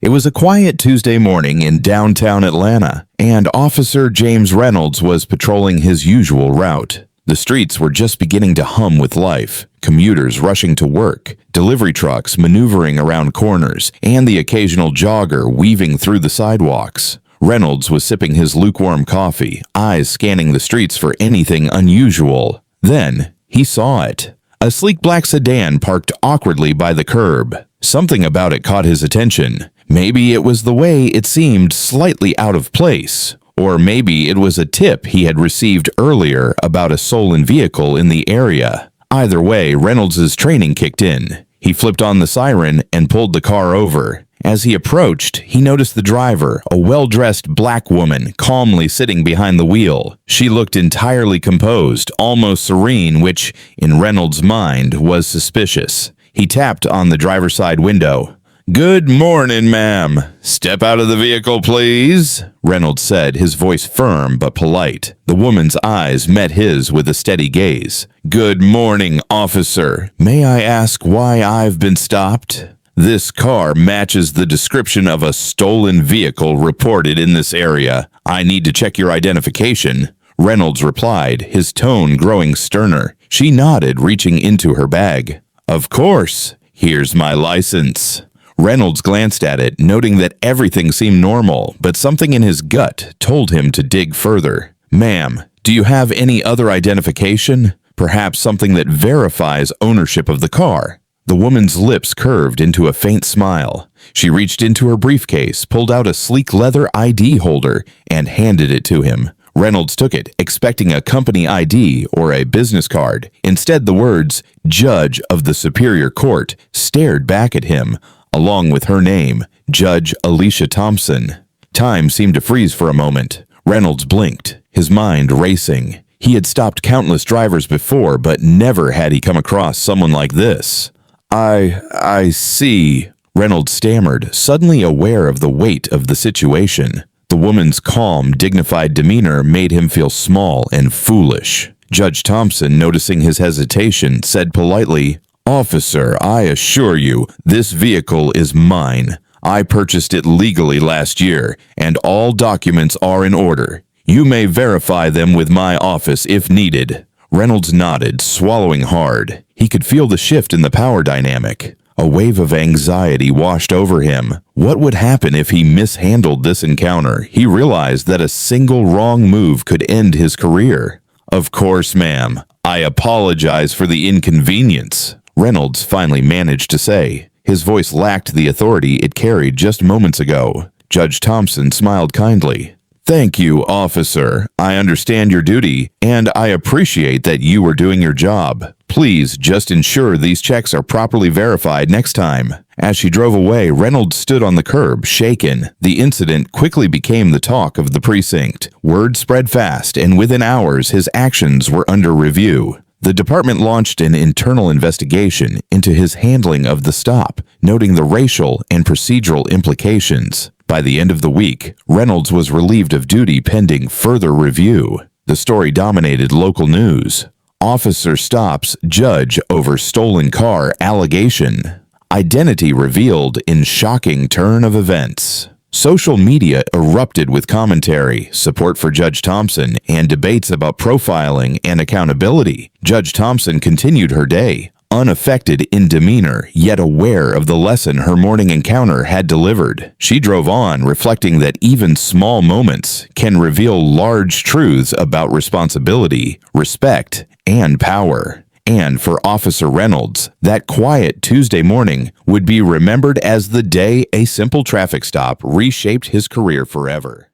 It was a quiet Tuesday morning in downtown Atlanta, and Officer James Reynolds was patrolling his usual route. The streets were just beginning to hum with life, commuters rushing to work, delivery trucks maneuvering around corners, and the occasional jogger weaving through the sidewalks. Reynolds was sipping his lukewarm coffee, eyes scanning the streets for anything unusual. Then, he saw it. A sleek black sedan parked awkwardly by the curb. Something about it caught his attention. Maybe it was the way it seemed slightly out of place. Or maybe it was a tip he had received earlier about a stolen vehicle in the area. Either way, Reynolds' training kicked in. He flipped on the siren and pulled the car over. As he approached, he noticed the driver, a well-dressed black woman, calmly sitting behind the wheel. She looked entirely composed, almost serene, which, in Reynolds' mind, was suspicious. He tapped on the driver's side window. "Good morning, ma'am. Step out of the vehicle, please," Reynolds said, his voice firm but polite. The woman's eyes met his with a steady gaze. "Good morning, officer. May I ask why I've been stopped?" "This car matches the description of a stolen vehicle reported in this area. I need to check your identification," Reynolds replied, his tone growing sterner. She nodded, reaching into her bag. "Of course. Here's my license." Reynolds glanced at it, noting that everything seemed normal, but something in his gut told him to dig further. "Ma'am, do you have any other identification? Perhaps something that verifies ownership of the car?" The woman's lips curved into a faint smile. She reached into her briefcase, pulled out a sleek leather ID holder, and handed it to him. Reynolds took it, expecting a company ID or a business card. Instead, the words, "Judge of the Superior Court," stared back at him, along with her name, Judge Alicia Thompson. Time seemed to freeze for a moment. Reynolds blinked, his mind racing. He had stopped countless drivers before, but never had he come across someone like this. I see," Reynolds stammered, suddenly aware of the weight of the situation. The woman's calm, dignified demeanor made him feel small and foolish. Judge Thompson, noticing his hesitation, said politely, "Officer, I assure you, this vehicle is mine. I purchased it legally last year, and all documents are in order. You may verify them with my office if needed." Reynolds nodded, swallowing hard. He could feel the shift in the power dynamic. A wave of anxiety washed over him. What would happen if he mishandled this encounter? He realized that a single wrong move could end his career. "Of course, ma'am. I apologize for the inconvenience," Reynolds finally managed to say. His voice lacked the authority it carried just moments ago. Judge Thompson smiled kindly. "Thank you, officer. I understand your duty, and I appreciate that you are doing your job. Please just ensure these checks are properly verified next time." As she drove away, Reynolds stood on the curb, shaken. The incident quickly became the talk of the precinct. Word spread fast, and within hours, his actions were under review. The department launched an internal investigation into his handling of the stop, noting the racial and procedural implications. By the end of the week, Reynolds was relieved of duty pending further review. The story dominated local news. Officer stops judge over stolen car allegation. Identity revealed in shocking turn of events. Social media erupted with commentary, support for Judge Thompson, and debates about profiling and accountability. Judge Thompson continued her day, unaffected in demeanor, yet aware of the lesson her morning encounter had delivered. She drove on, reflecting that even small moments can reveal large truths about responsibility, respect, and power. And for Officer Reynolds, that quiet Tuesday morning would be remembered as the day a simple traffic stop reshaped his career forever.